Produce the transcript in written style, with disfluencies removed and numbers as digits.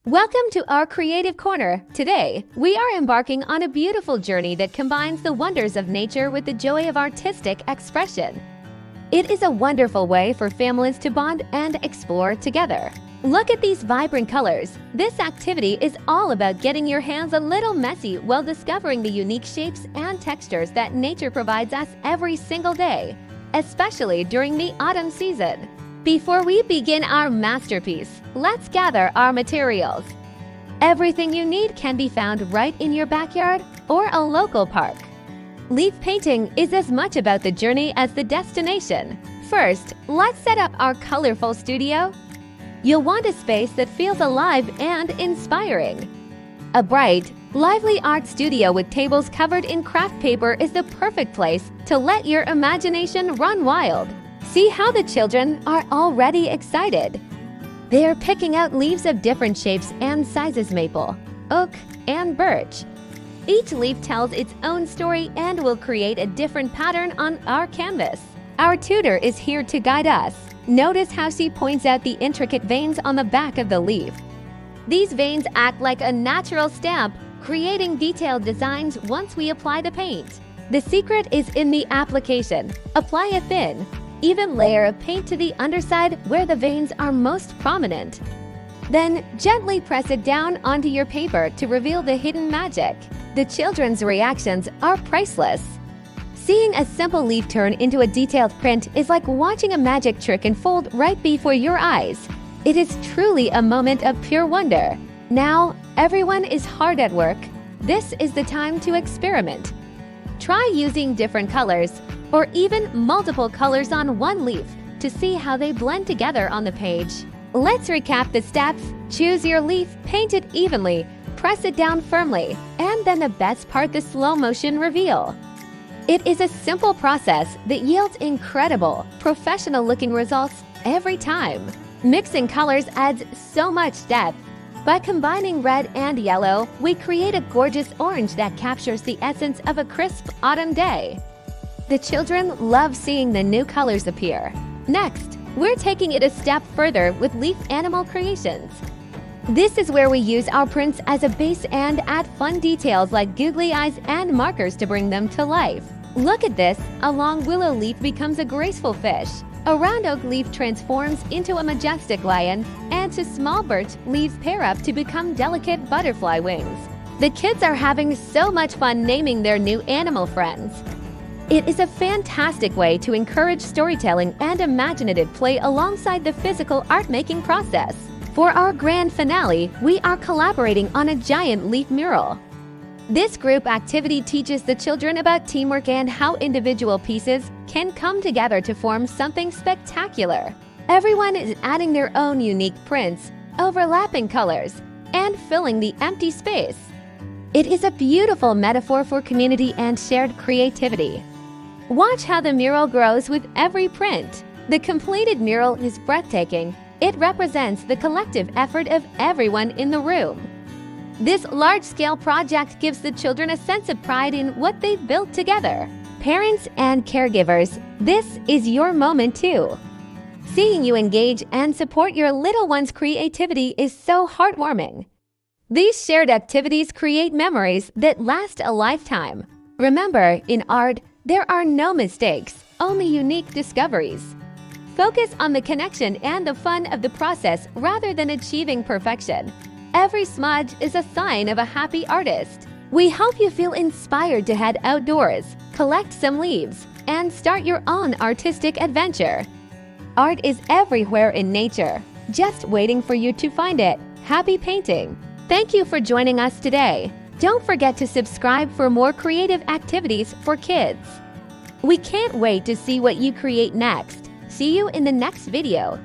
Welcome to our Creative Corner. Today, we are embarking on a beautiful journey that combines the wonders of nature with the joy of artistic expression. It is a wonderful way for families to bond and explore together. Look at these vibrant colors. This activity is all about getting your hands a little messy while discovering the unique shapes and textures that nature provides us every single day, especially during the autumn season. Before we begin our masterpiece, let's gather our materials. Everything you need can be found right in your backyard or a local park. Leaf painting is as much about the journey as the destination. First, let's set up our colorful studio. You'll want a space that feels alive and inspiring. A bright, lively art studio with tables covered in craft paper is the perfect place to let your imagination run wild. See how the children are already excited. They are picking out leaves of different shapes and sizes: maple, oak, and birch. Each leaf tells its own story and will create a different pattern on our canvas. Our tutor is here to guide us. Notice how she points out the intricate veins on the back of the leaf. These veins act like a natural stamp, creating detailed designs once we apply the paint. The secret is in the application. Apply a thin, even layer of paint to the underside where the veins are most prominent. Then gently press it down onto your paper to reveal the hidden magic. The children's reactions are priceless. Seeing a simple leaf turn into a detailed print is like watching a magic trick unfold right before your eyes. It is truly a moment of pure wonder. Now, everyone is hard at work. This is the time to experiment. Try using different colors, or even multiple colors on one leaf to see how they blend together on the page. Let's recap the steps. Choose your leaf, paint it evenly, press it down firmly, and then the best part, the slow motion reveal. It is a simple process that yields incredible, professional-looking results every time. Mixing colors adds so much depth. By combining red and yellow, we create a gorgeous orange that captures the essence of a crisp autumn day. The children love seeing the new colors appear. Next, we're taking it a step further with leaf animal creations. This is where we use our prints as a base and add fun details like googly eyes and markers to bring them to life. Look at this, a long willow leaf becomes a graceful fish. A round oak leaf transforms into a majestic lion, and two small birch leaves pair up to become delicate butterfly wings. The kids are having so much fun naming their new animal friends. It is a fantastic way to encourage storytelling and imaginative play alongside the physical art-making process. For our grand finale, we are collaborating on a giant leaf mural. This group activity teaches the children about teamwork and how individual pieces can come together to form something spectacular. Everyone is adding their own unique prints, overlapping colors, and filling the empty space. It is a beautiful metaphor for community and shared creativity. Watch how the mural grows with every print. The completed mural is breathtaking. It represents the collective effort of everyone in the room. This large-scale project gives the children a sense of pride in what they've built together. Parents and caregivers, this is your moment too. Seeing you engage and support your little one's creativity is so heartwarming. These shared activities create memories that last a lifetime. Remember, in art, there are no mistakes, only unique discoveries. Focus on the connection and the fun of the process rather than achieving perfection. Every smudge is a sign of a happy artist. We hope you feel inspired to head outdoors, collect some leaves, and start your own artistic adventure. Art is everywhere in nature, just waiting for you to find it. Happy painting! Thank you for joining us today. Don't forget to subscribe for more creative activities for kids. We can't wait to see what you create next. See you in the next video.